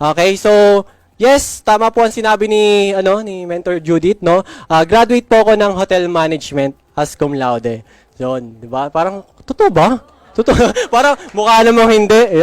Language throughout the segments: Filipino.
Okay, so yes, tama po ang sinabi ni Mentor Judith, no? Graduate po ako ng hotel management as cum laude. Yun, 'di ba? Parang totoo ba? Totoo. Parang mukha namang hindi.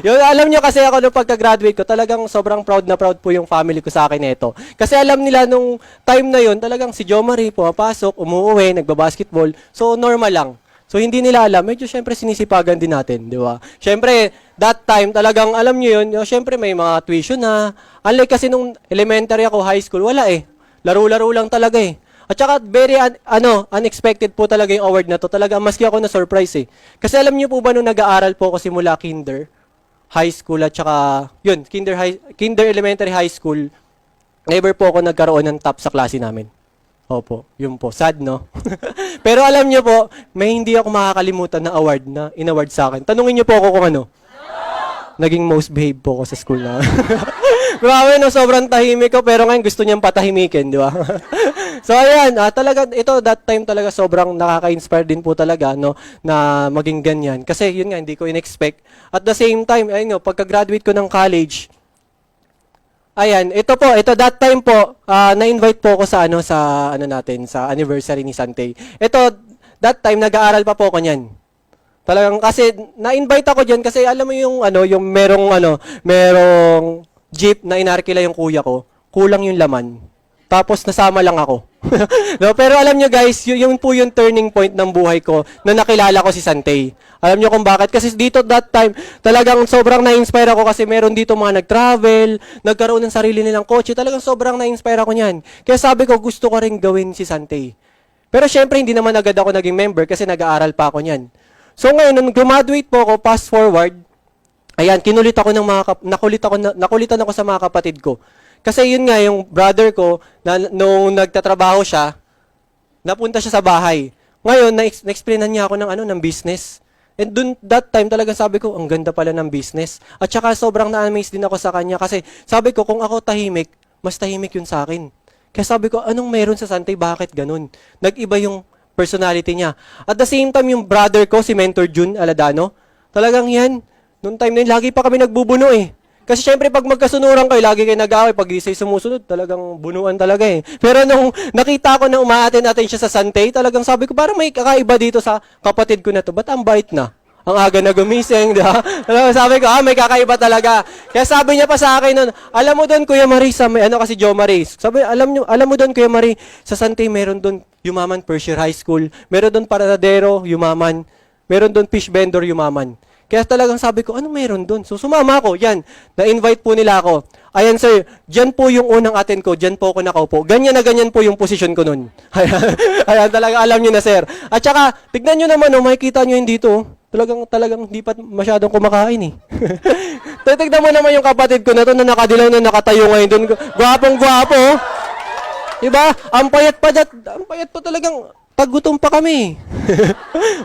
Yun, alam niyo kasi ako nung pagka-graduate ko, talagang sobrang proud na proud po yung family ko sa akin nito. Kasi alam nila nung time na yun, talagang si Jo Marie pumapasok, umuwi, nagba-basketball. So normal lang. So hindi nila alam, medyo syempre sinisipagan din natin, di ba? Syempre, that time talagang alam niyo yun, syempre may mga tuition na. Unlike kasi nung elementary ako, high school, wala eh. Laro-laro lang talaga eh. At saka very unexpected po talaga yung award na to. Talaga maski ako na surprise eh. Kasi alam niyo po ba nung nag-aaral po ako simula kinder, high school at saka yun, kinder elementary high school, never po ako nagkaroon ng top sa klase namin. Opo, yun po. Sad, no? Pero alam niyo po, may hindi ako makakalimutan na award na inaward sa akin. Tanungin niyo po ako kung ano. Naging most behave po ako sa school na. Grabe, no? Sobrang tahimik ko, pero ngayon gusto niyang patahimikin, di ba? So, ayan, talaga, ito, that time talaga sobrang nakaka-inspire din po talaga, no, na maging ganyan. Kasi, yun nga, hindi ko in-expect. At the same time, ayun nga, pagka-graduate ko ng college, ayan, ito that time po, na-invite po ako sa sa anniversary ni Santay. Ito, that time, nag-aaral pa po ako niyan. Talagang, kasi, na-invite ako diyan kasi, alam mo yung merong jeep na inarkila yung kuya ko, kulang yung laman. Tapos, nasama lang ako. No, pero alam nyo guys, yun po yung turning point ng buhay ko na nakilala ko si Santay. Alam nyo kung bakit? Kasi dito that time, talagang sobrang na-inspire ako kasi meron dito mga nag-travel, nagkaroon ng sarili nilang kotse. Talagang sobrang na-inspire ako niyan. Kaya sabi ko, gusto ko rin gawin si Santay. Pero syempre, hindi naman agad ako naging member kasi nag-aaral pa ako niyan. So ngayon, nung graduate po ako, fast forward, ayan, nakulitan ako sa mga kapatid ko. Kasi yun nga, yung brother ko, nung nagtatrabaho siya, napunta siya sa bahay. Ngayon, na-explainan niya ako ng business. And dun, that time, talagang sabi ko, ang ganda pala ng business. At saka sobrang na-amaze din ako sa kanya. Kasi sabi ko, kung ako tahimik, mas tahimik yun sa akin. Kaya sabi ko, anong meron sa Santay? Bakit ganun? Nag-iba yung personality niya. At the same time, yung brother ko, si Mentor Jun Aladano, talagang yan, nung time na yun, lagi pa kami nagbubuno eh. Kasi syempre pag magkasunuran kayo, lagi kayo nag-away. Pag isa'y sumusunod, talagang bunuan talaga eh. Pero nung nakita ko na umaaten-aten siya sa Santay, talagang sabi ko, parang may kakaiba dito sa kapatid ko na to. Ba't ang bait na? Ang aga na gumising, di ba? Sabi ko, may kakaiba talaga. Kaya sabi niya pa sa akin nun, alam mo doon, Kuya Marie, kasi Jo Marie. Sabi, alam mo doon, Kuya Marie, sa Santay, meron doon Yumaman Persier High School. Meron doon Paradero, Yumaman. Meron doon Fish Vendor, Yumaman. Kaya talagang sabi ko, ano meron doon? So sumama ako, yan. Na-invite po nila ako. Ayan sir, dyan po yung unang attend ko, dyan po ako nakaupo. Ganyan na ganyan po yung position ko nun. Ayan, talaga alam nyo na sir. At saka, tignan nyo naman, makikita nyo yun dito. Talagang hindi pa masyadong kumakain eh. Tignan mo naman yung kapatid ko na to na nakadilaw na nakatayo ngayon doon. Gwapong-gwapo. Diba? Ang payat pa talagang paggutom pa kami.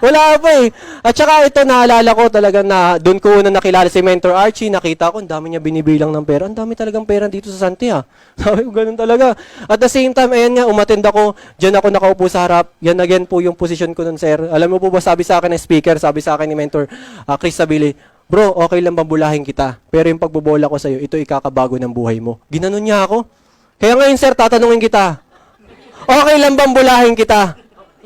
Wala pa eh. At saka ito, naalala ko talaga na doon ko na nakilala si Mentor Archie. Nakita ko, ang dami niya binibilang ng pera. Ang dami talagang pera dito sa Santay ah. Sabi ko, ganun talaga. At the same time, ayan nga, umattend ako. Diyan ako nakaupo sa harap. Yan again po yung position ko nun, sir. Alam mo po ba, sabi sa akin ng speaker, sabi sa akin ni Mentor Chris Sabili, bro, okay lang bambulahin kita. Pero yung pagbobola ko sa'yo, ito ikakabago ng buhay mo. Ginanon niya ako. Kaya ngayon, sir, tatanungin kita. Okay lang bambulahin kita.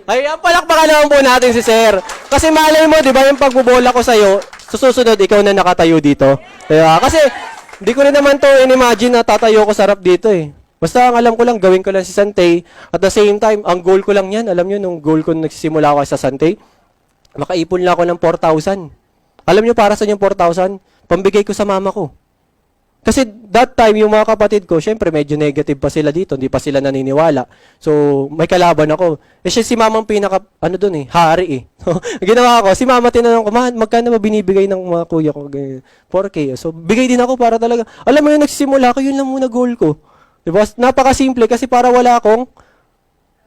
Ay, palakpakan naman po natin si Sir. Kasi malay mo, di ba, yung pagbubola ko sa'yo, susunod, ikaw na nakatayo dito. Diba? Kasi, di ko rin naman to in-imagine na tatayo ko sa harap dito eh. Basta ang alam ko lang, gawin ko lang si Santay. At the same time, ang goal ko lang yan, alam nyo, nung goal ko nagsisimula ako sa Santay, makaipon lang ako ng 4,000. Alam nyo, para sa yung 4,000, pambigay ko sa mama ko. Kasi that time, yung mga kapatid ko, syempre medyo negative pa sila dito, hindi pa sila naniniwala. So, may kalaban ako. Siya si mamang pinaka, hari eh. So, ginawa ko, si mama tinanong ko, magkano ba binibigay ng mga kuya ko? 4K. So, bigay din ako para talaga, alam mo yung nagsisimula ko, yun lang muna goal ko. Diba? Napakasimple kasi para wala akong,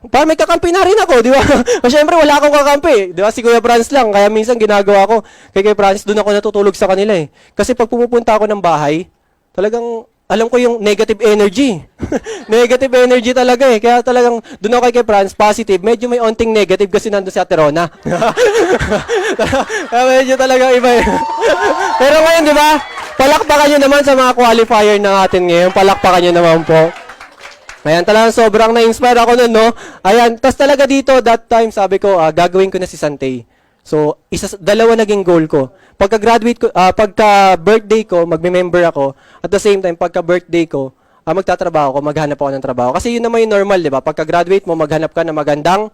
para may kakampi na rin ako, di ba? Siyempre, wala akong kakampi. Di ba? Si Kuya Franz lang. Kaya minsan ginagawa ko, kay Franz, doon ako natutulog sa kanila eh. Kasi pag pumupunta ako ng bahay, talagang, alam ko yung negative energy. Negative energy talaga eh. Kaya talagang doon ako kay Franz, positive. Medyo may onting negative kasi nandun si Ate Rona. Kaya medyo talaga iba eh. Pero ngayon, di ba? Palakpakan nyo naman sa mga qualifier na natin ngayon. Palakpakan nyo naman po. Ayan, talagang sobrang na-inspire ako nun, no? Ayan, tas talaga dito, that time, sabi ko, gagawin ko na si Santay. So, dalawa naging goal ko. Pagka-graduate ko, pagka-birthday ko, magme-member ako. At the same time, pagka-birthday ko, magtatrabaho ko, maghanap ako ng trabaho. Kasi yun naman yung normal, di ba? Pagka-graduate mo, maghanap ka ng magandang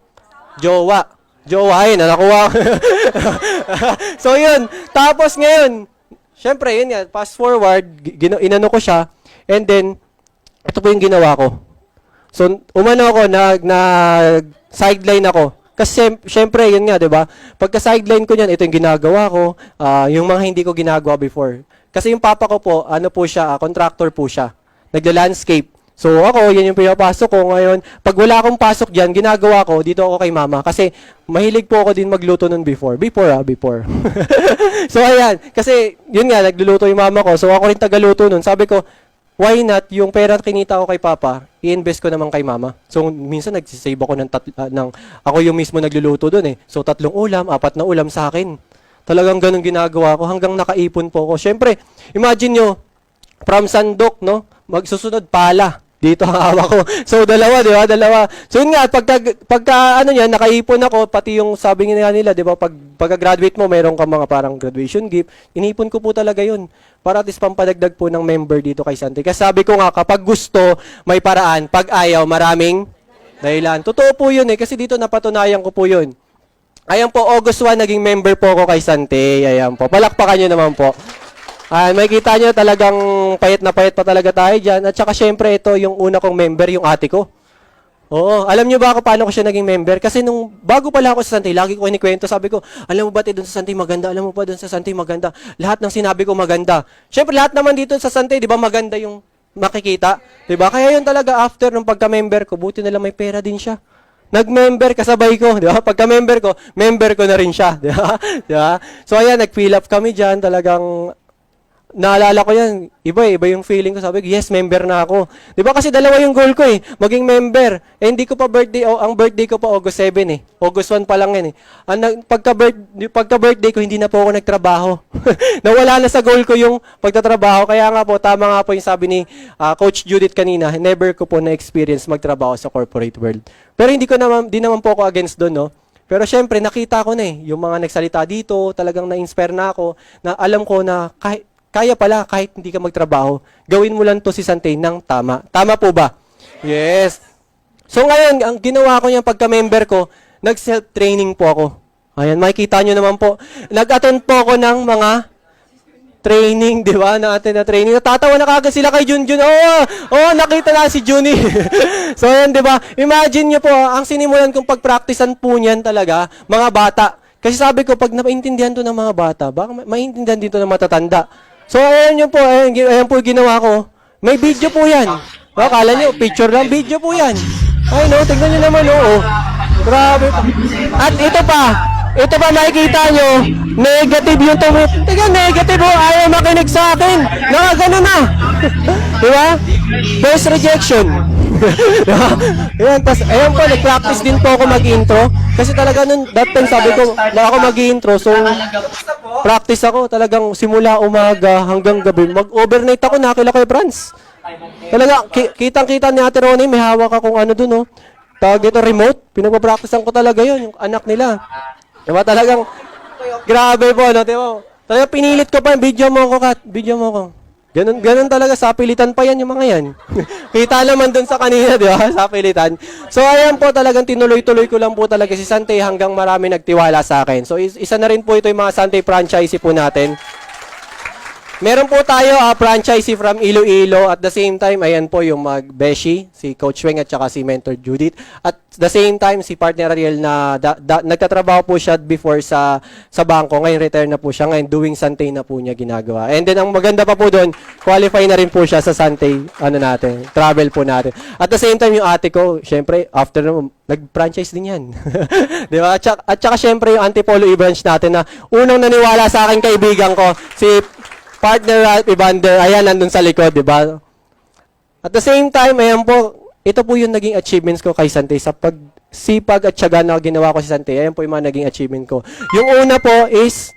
jowa. Jowa, ayun, nakuha. So, yun. Tapos ngayon, syempre, yun yan, fast forward, inano ko siya, and then, ito po yung ginawa ko. So, umano ako, nag-sideline ako. Kasi, syempre, yun nga, di ba? Pagka-sideline ko niyan, ito yung ginagawa ko, yung mga hindi ko ginagawa before. Kasi yung papa ko po, ano po siya, contractor po siya. Nagla-landscape. So, ako, yan yung pinapasok ko ngayon. Pag wala akong pasok dyan, ginagawa ko, dito ako kay mama. Kasi, mahilig po ako din magluto nun before. Before. So, ayan. Kasi, yun nga, nagluluto yung mama ko. So, ako rin tagaluto nun. Sabi ko, why not, yung pera na kinita ko kay Papa, i-invest ko naman kay Mama. So, minsan nagsisave ako ako yung mismo nagluluto doon eh. So, 3 ulam, 4 na ulam sa akin. Talagang ganun ginagawa ko hanggang nakaipon po ako. Siyempre, imagine nyo, from sandok, no? Magsusunod pala. Dito ang hawak ko. So, dalawa, di ba? Dalawa. So, yun nga, pagka ano yan, nakaipon ako, pati yung sabi nga nila, di ba? Pagka-graduate mo, mayroon ka mga parang graduation gift. Inipon ko po talaga yun. Para at least pampadagdag po ng member dito kay Santi. Kasi sabi ko nga, kapag gusto, may paraan. Pag ayaw, maraming dahilan. Totoo po yun eh, kasi dito napatunayan ko po yun. Ayan po, August 1, naging member po ako kay Santi. Ayan po. Palakpakan nyo naman po. May kita nyo talagang payat na payat pa talaga tayo dyan. At saka syempre ito yung una kong member, yung ate ko. Oo, alam nyo ba ako paano ko siya naging member? Kasi nung bago pala ako sa Santay, lagi ko kinikwento, sabi ko, alam mo ba doon sa Santay maganda? Alam mo ba doon sa Santay maganda? Lahat ng sinabi ko maganda. Syempre lahat naman dito sa Santay, di ba maganda yung makikita? Di ba? Kaya yun talaga after nung pagka-member ko, buti na lang may pera din siya. Nag-member kasabay ko, di ba? Pagka-member ko, member ko na rin siya, di ba? Di ba? So ayan, nag-fill up kami dyan, talagang naalala ko yan, iba yung feeling ko. Sabi ko, yes, member na ako. Di ba kasi dalawa yung goal ko eh, maging member. Eh, hindi ko pa birthday, ang birthday ko pa August 7 eh. August 1 pa lang yan eh. Pagka-birthday ko, hindi na po ako nagtrabaho. Nawala na sa goal ko yung pagtatrabaho. Kaya nga po, tama nga po yung sabi ni Coach Judith kanina, never ko po na-experience magtrabaho sa corporate world. Pero di naman po ako against doon, no? Pero syempre, nakita ko na eh, yung mga nagsalita dito, talagang na-inspire na ako, na alam ko na kaya pala kahit hindi ka magtrabaho, gawin mo lang to si Santay ng tama. Tama po ba? Yes. So ngayon, ang ginawa ko niyan pagka-member ko, nag-self-training po ako. Ayan, makikita nyo naman po. Nag-attend po ako ng mga training, di ba? Na training. Natatawa na kagad sila kay Junjun. Oo, nakita na si Junie. So ayan, di ba? Imagine nyo po, ang sinimulan kong pag-practicean po niyan talaga, mga bata. Kasi sabi ko, pag napaintindihan to ng mga bata, baka maintindihan dito ng matatanda. So, ayan yun po, ayan po yung ginawa ko. May video po yan. Akala nyo, picture lang, video po yan. Ay, no, tingnan nyo naman, oo. Grabe po. At ito pa makikita nyo, negative yung tumit. Tingnan, negative, ayaw makinig sa akin. Nakagano na. Diba? First rejection. Diba? Ayan, tas, ayan po, nag-practice din po ako mag-intro. Kasi talaga nun, that time sabi ko, na ako mag-intro, so, practice ako, talagang simula umaga hanggang gabi. Mag-overnight ako, nakila ko yung Franz. Talaga, kitang-kita ni Ate Ronnie, may hawak akong ano dun, oh. Tawag ito, remote. Pinagpa-practicean ko talaga yun, yung anak nila. Diba talagang, grabe po, no? Diba? Talagang pinilit ko pa, video mo ko, Kat. Video mo ko. Ganun talaga, sa pilitan pa yan yung mga yan. Kita naman dun sa kanina, di ba? Sa pilitan. So, ayan po, talagang tinuloy-tuloy ko lang po talaga si Santay hanggang marami nagtiwala sa akin. So, isa na rin po ito yung mga Santay franchisee po natin. Meron po tayo franchisee from Iloilo. At the same time, ayan po yung Beshi, si Coach Weng at saka si Mentor Judith. At the same time, si Partner Ariel na nagtatrabaho po siya before sa bangko. Ngayon, retire na po siya. Ngayon, doing Santay na po niya ginagawa. And then, ang maganda pa po doon, qualify na rin po siya sa Santay, travel po natin. At the same time, yung ate ko, syempre, after naman, nag-franchise din yan. Di ba? At saka, syempre, yung Antipolo e-branch natin na unang naniwala sa akin kaibigan ko, si Partner Ralph Evander, ayan, nandun sa likod, di ba? At the same time, ayan po, ito po yung naging achievements ko kay Sante sa pagsipag at tiyaga na ginawa ko sa Sante. Ayan po yung mga naging achievement ko. Yung una po is,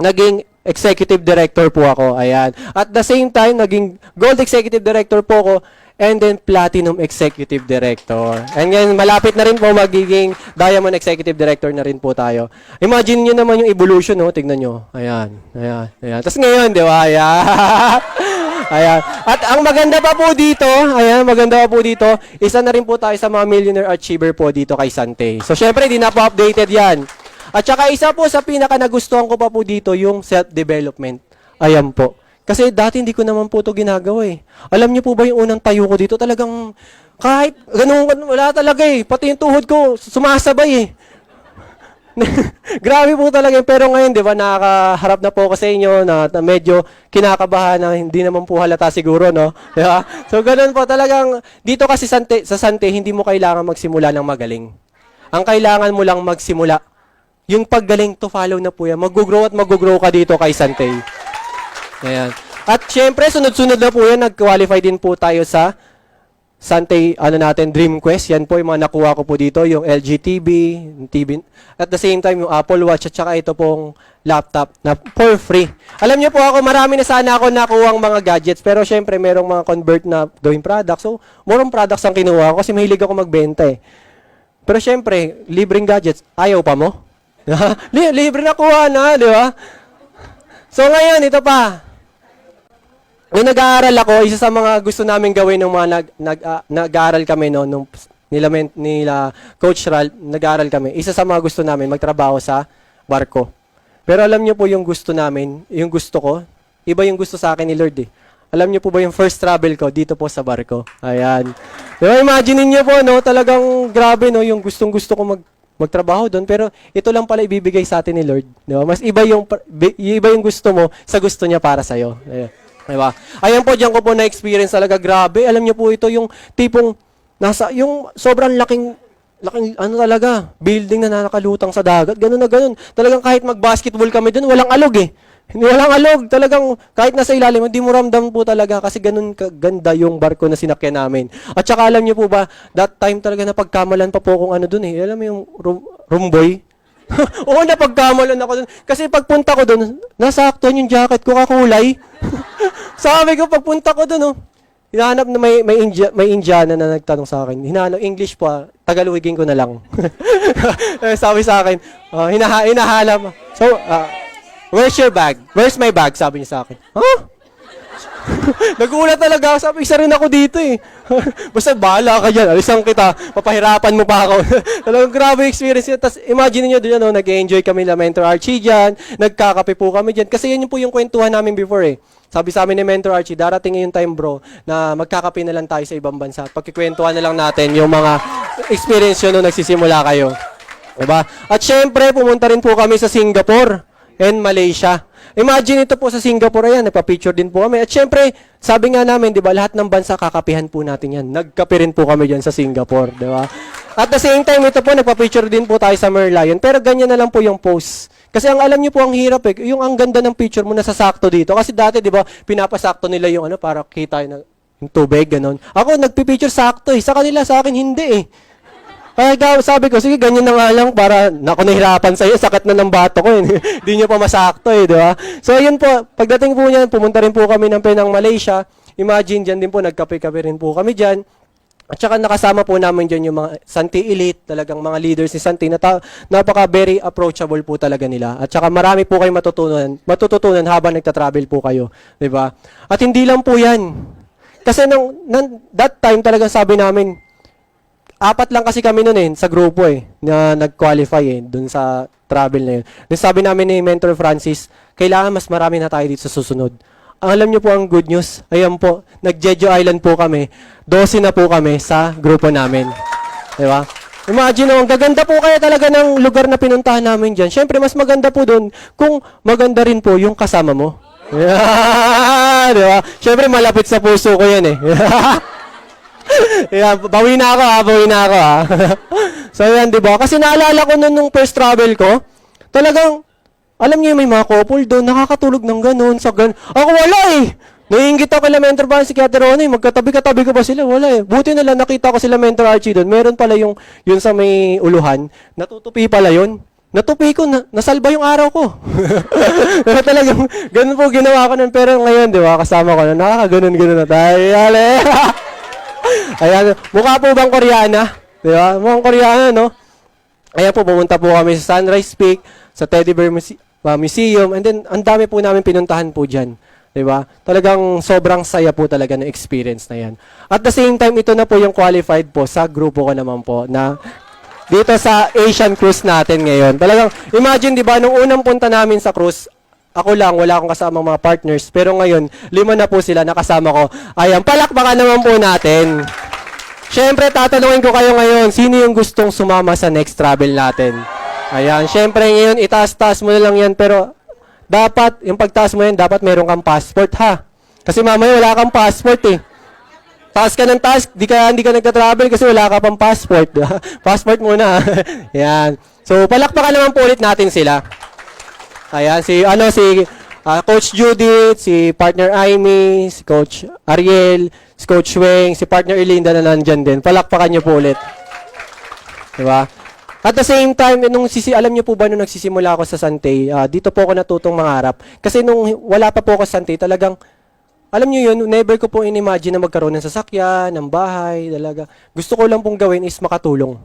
naging executive director po ako. Ayan. At the same time, naging gold executive director po ako and then platinum executive director. And then, malapit na rin po magiging diamond executive director na rin po tayo. Imagine nyo naman yung evolution, no? Tignan nyo. Ayan. Ayan. Ayan. Tapos ngayon, di ba? Ayan. Ayan. At ang maganda pa po dito, ayan, maganda pa po dito, isa na rin po tayo sa mga millionaire achiever po dito kay Sante. So, syempre, di na po updated yan. At saka isa po sa pinaka nagustuhan ko pa po dito, yung self-development. Ayan po. Kasi dati hindi ko naman po ito ginagawa eh. Alam niyo po ba yung unang tayo ko dito? Talagang kahit ganun, wala talaga eh. Pati yung tuhod ko, sumasabay eh. Grabe po talaga. Pero ngayon, di ba, nakakaharap na po ako sa inyo na medyo kinakabahan na hindi naman po halata siguro, no? Diba? So, ganun po talagang, dito kasi sa Sante, hindi mo kailangan magsimula ng magaling. Ang kailangan mo lang magsimula. Yung paggaling to follow na po yan. Mag-grow at mag-grow ka dito kay Sante. Ayan. At syempre, sunod-sunod na po yan. Nag-qualify din po tayo sa Sante, Dream Quest. Yan po yung mga nakuha ko po dito. Yung LG TV, TV. At the same time, yung Apple Watch at saka ito pong laptop na for free. Alam niyo po ako, marami na sana ako nakuha ang mga gadgets. Pero syempre, merong mga convert na gawing products. So, morong products ang kinuha ko kasi mahilig ako magbenta eh. Pero syempre, libreng gadgets, ayaw pa mo? Libre na kuha na, di ba? So ngayon, ito pa. Nung nag-aaral ako, isa sa mga gusto namin gawin ng mga nag-aaral kami, no, nung nila Coach Ral, nag-aaral kami. Isa sa mga gusto namin, magtrabaho sa barko. Pero alam niyo po yung gusto namin, yung gusto ko, iba yung gusto sa akin ni Lord eh. Alam niyo po ba yung first travel ko dito po sa barko? Ayan. Diba, imagine niyo po, no, talagang grabe, no, yung gustong-gusto ko magtrabaho doon, pero ito lang pala ibibigay sa atin ni Lord. Diba? Mas iba yung gusto mo sa gusto niya para sa iyo. Diba? Ayan po, diyan ko po na-experience talaga, grabe. Alam niyo po ito yung tipong yung sobrang laking talaga, building na nakalutang sa dagat, ganun na ganun. Talagang kahit mag-basketball kami doon, walang alog eh. Walang alog, talagang kahit nasa ilalim, hindi mo ramdam po talaga kasi ganun kaganda yung barko na sinakyan namin. At saka alam niyo po ba, that time talaga napagkamalan pa po akong doon eh. Alam mo yung rumboy? Oo, napagkamalan ako doon. Kasi pagpunta ko doon, nasaktuhan yung jacket ko kakulay. Sabi ko, pagpunta ko doon, hinahanap na may Indiana na nagtanong sa akin. Hinahanap, English pa, Tagalogin ko na lang. Sabi sa akin, hinahanap. So, where's your bag? Where's my bag? Sabi niya sa akin. Huh? Nagulat talaga ako. Sabi, isa rin ako dito eh. Basta bahala ka dyan. Alisan kita. Papahirapan mo pa ako. Talagang grabe experience yun. Tapos imagine niyo doon, nag-enjoy kami na Mentor Archie dyan. Nagkakape po kami dyan. Kasi yun po yung kwentuhan namin before eh. Sabi sa amin ni Mentor Archie, darating yung time bro na magkakape na lang tayo sa ibang bansa. Pagkikwentuhan na lang natin yung mga experience yun nung nagsisimula kayo. Diba? At syempre, pumunta rin po kami sa Singapore and Malaysia. Imagine ito po sa Singapore, ayan, nagpa-picture din po kami. At syempre, sabi nga namin, di ba, lahat ng bansa kakapihan po natin yan. Nagkape rin po kami dyan sa Singapore, di ba? At the same time, ito po, nagpa-picture din po tayo sa Merlion. Pero ganyan na lang po yung pose. Kasi ang alam niyo po, ang hirap eh, yung ang ganda ng picture mo nasasakto dito. Kasi dati, di ba, pinapasakto nila yung para kita yung tubig, ganun. Ako, nagpipicture sakto eh. Sa kanila, sa akin, hindi eh. Kaya sabi ko, sige, ganyan na nga lang para nahirapan sa'yo, sakit na ng bato ko. Hindi nyo pa masakto di ba? So, yun po, pagdating po niyan, pumunta rin po kami ng Penang, Malaysia. Imagine, dyan din po, nagkape-kape rin po kami dyan. At saka nakasama po namin dyan yung mga Sante Elite, talagang mga leaders ni Sante, napaka very approachable po talaga nila. At saka marami po kayong matututunan habang nagtatravel po kayo, di ba? At hindi lang po yan. Kasi that time talagang sabi namin, 4 lang kasi kami noon sa grupo na nag-qualify dun sa travel na yun. Then sabi namin ni Mentor Francis, kailangan mas marami na tayo dito sa susunod. Ang alam niyo po ang good news, ayan po, nag-Jeju Island po kami, 12 na po kami sa grupo namin. Di ba? Imagine ang gaganda po kaya talaga ng lugar na pinuntahan namin dyan. Siyempre, mas maganda po dun kung maganda rin po yung kasama mo. Yeah, di ba? Siyempre, malapit sa puso ko yan Yeah, bawi na ako So yan, di ba? Kasi naalala ko nung first travel ko, talagang, alam niyo may mga couple doon, nakakatulog ng ganun, sa ganun. Ako wala Naiingit ako kila Mentor Francis, si Ate Ronnie, magkatabi-katabi ko ba sila? Wala eh. Buti na lang nakita ko sila Mentor Archie doon. Meron pala yung sa may uluhan. Natutupi pala yun. Natupi ko, nasalba yung araw ko. Pero talagang, ganun po ginawa ko nun. Pero ngayon, di ba, kasama ko na, nakakaganon-ganon na tayo. Yale! Ayan, mukha po bang Koreana? Di ba? Mukhang Koreana, no? Ayan po, pumunta po kami sa Sunrise Peak, sa Teddy Bear Museum, and then, ang dami po namin pinuntahan po dyan. Diba? Talagang sobrang saya po talaga ng experience na yan. At the same time, ito na po yung qualified po sa grupo ko naman po na dito sa Asian Cruise natin ngayon. Talagang, imagine, di ba, nung unang punta namin sa cruise, ako lang, wala akong kasamang mga partners. Pero ngayon, 5 na po sila nakasama ko. Ayan, palakpakan naman po natin. Siyempre, tatanungin ko kayo ngayon, sino yung gustong sumama sa next travel natin? Ayan, siyempre ngayon, itaas-taas mo na lang yan, pero dapat, yung pagtaas mo yan, dapat meron kang passport, ha? Kasi mamaya wala kang passport, eh. Taas ka ng taas, hindi ka nagta-travel kasi wala ka pang passport. Passport muna. Yan. So, palakpakan naman po ulit natin sila. Ayan, si Coach Judith, si partner Aimee, si Coach Ariel, si Coach Weng, si partner Erlinda na nandyan din. Palakpakan niyo po ulit. Diba? At the same time, alam niyo po ba nung nagsisimula ako sa Santay, dito po ako natutong mangarap. Kasi nung wala pa po ako sa Santay, talagang, alam niyo yun, never ko po inimagine na magkaroon ng sasakyan, ng bahay, talaga. Gusto ko lang pong gawin is makatulong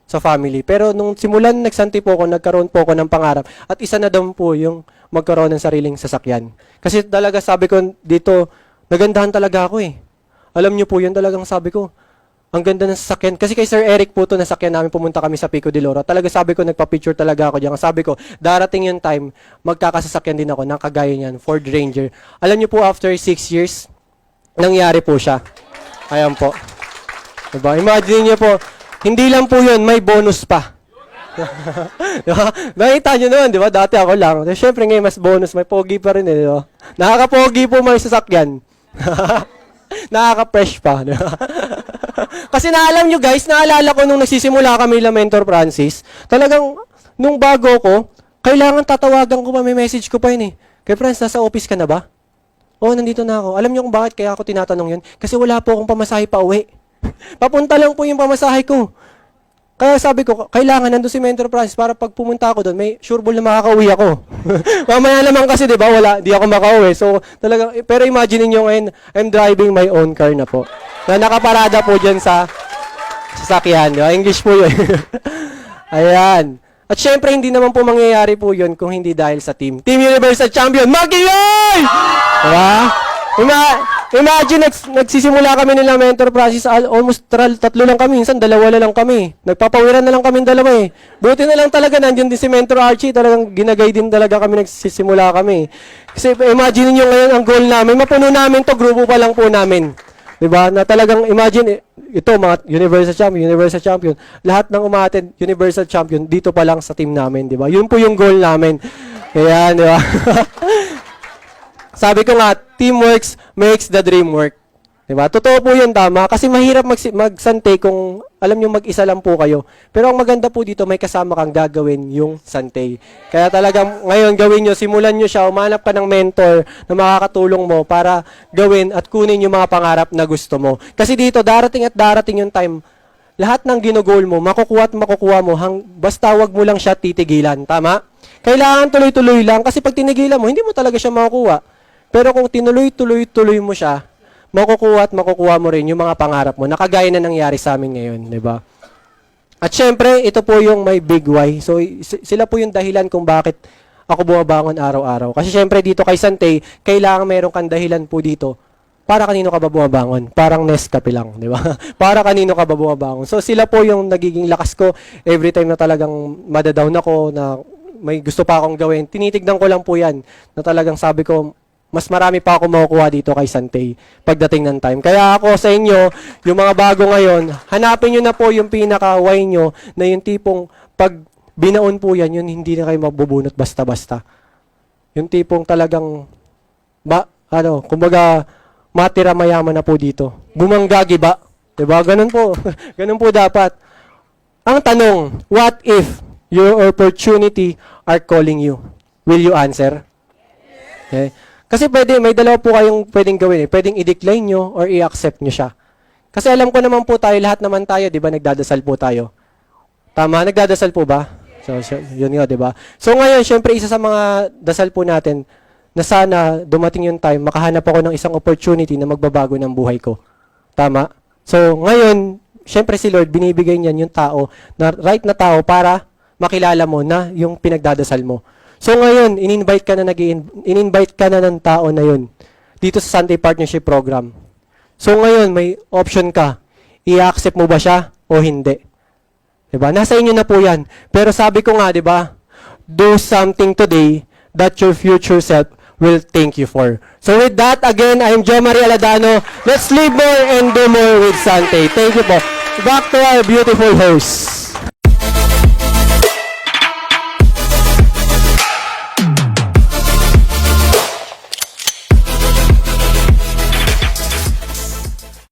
sa family. Pero nung simulan nagsantay po ako, nagkaroon po ako ng pangarap. At isa na daw po yung magkaroon ng sariling sasakyan. Kasi talaga sabi ko dito, nagandahan talaga ako eh. Alam niyo po yun, talagang sabi ko, ang ganda ng sasakyan. Kasi kay Sir Eric po ito, nasakyan namin, pumunta kami sa Pico de Loro. Talaga sabi ko, nagpa-picture talaga ako diyan. Sabi ko, darating yung time, magkakasasakyan din ako ng kagaya niyan, Ford Ranger. Alam niyo po, after 6 years, nangyari po siya. Ayan po. Diba? Imagine niyo po, hindi lang po yun, may bonus pa. Diba? Nakita niyo naman, di ba? Dati ako lang. Siyempre ngayon, mas bonus, may pogi pa rin eh. Diba? Nakaka-pogi po may sasakyan. Nakaka-fresh pa. Diba? Kasi naalam nyo guys, naalala ko nung nagsisimula kami la Mentor Francis, talagang nung bago ko, kailangan tatawagan ko pa, may message ko pa yun eh. Kay Franz, nasa office ka na ba? Oo, nandito na ako. Alam nyo kung bakit kaya ako tinatanong yun? Kasi wala po akong pamasahe pa uwi. Papunta lang po yung pamasahe ko. Kaya sabi ko, kailangan nandun si Mentor Francis para pag pumunta ako doon, may sureball na makakauwi ako. Mamaya naman kasi, di ba, di ako makauwi. So, talagang, pero imagine niyo ngayon, I'm driving my own car na po. Na nakaparada po dyan sa sasakyan. Di ba? English po yun. Ayan. At syempre, hindi naman po mangyayari po yun kung hindi dahil sa team. Team Universal Champion, Magiyay! Diba? Imagine, nagsisimula kami nila Mentor Francis, almost 3 lang kami, minsan 2 na lang kami. Nagpapawiran na lang kami 2 eh. Buti na lang talaga, nandiyan din si Mentor Archie, talagang ginagay din talaga kami, nagsisimula kami. Kasi imagine niyo ngayon ang goal namin, mapuno namin to, grupo pa lang po namin. Diba? Na talagang imagine, ito mga Universal Champion, lahat ng umattend Universal Champion, dito pa lang sa team namin, diba? Yun po yung goal namin. Ayan, diba? Sabi ko nga, teamwork makes the dream work. Diba? Totoo po yun, tama. Kasi mahirap magsantay kung alam nyo mag-isa lang po kayo. Pero ang maganda po dito, may kasama kang gagawin yung santay. Kaya talagang ngayon gawin nyo, simulan nyo siya, umanap ka ng mentor na makakatulong mo para gawin at kunin yung mga pangarap na gusto mo. Kasi dito, darating at darating yung time, lahat ng ginugol mo, makukuha at makukuha mo, basta wag mo lang siya titigilan. Tama? Kailangan tuloy-tuloy lang kasi pag tinigilan mo, hindi mo talaga siya makukuha. Pero kung tinuloy-tuloy mo siya, makukuha at makukuha mo rin yung mga pangarap mo, nakagaya na nangyari sa amin ngayon, di ba? At syempre, ito po yung may big why. So, sila po yung dahilan kung bakit ako bumabangon araw-araw. Kasi syempre, dito kay Santay, kailangan meron kang dahilan po dito. Para kanino ka ba bumabangon? Parang Nescafe lang, di ba? Para kanino ka ba bumabangon? So, sila po yung nagiging lakas ko every time na talagang madadown ako, na may gusto pa akong gawin. Tinitignan ko lang po yan, na talagang sabi ko, mas marami pa ako makukuha dito kay Santay pagdating ng time. Kaya ako sa inyo, yung mga bago ngayon, hanapin nyo na po yung pinaka-why nyo na yung tipong pag binaon po yan, yun hindi na kayo mabubunot basta-basta. Yung tipong talagang, kumbaga, matira mayaman na po dito. Bumanggagi ba? Diba? Ganun po. Ganun po dapat. Ang tanong, what if your opportunity are calling you? Will you answer? Okay. Kasi may dalawa po kayong pwedeng gawin eh. Pwedeng i-decline nyo or i-accept nyo siya. Kasi alam ko naman po tayo, lahat naman tayo, di ba, nagdadasal po tayo. Tama? Nagdadasal po ba? So yun nga, di ba? So ngayon, syempre, isa sa mga dasal po natin, na sana dumating yung time, makahanap ako ng isang opportunity na magbabago ng buhay ko. Tama? So ngayon, syempre si Lord, binibigay niyan yung tao, na right na tao para makilala mo na yung pinagdadasal mo. So ngayon, in-invite ka na ng tao na yun dito sa Sunday Partnership Program. So ngayon, may option ka. I-accept mo ba siya o hindi? Diba? Nasa inyo na po yan. Pero sabi ko nga, diba? Do something today that your future self will thank you for. So with that, again, I'm Jo Marie Aladano. Let's live more and do more with Sante. Thank you po. Back to our beautiful host.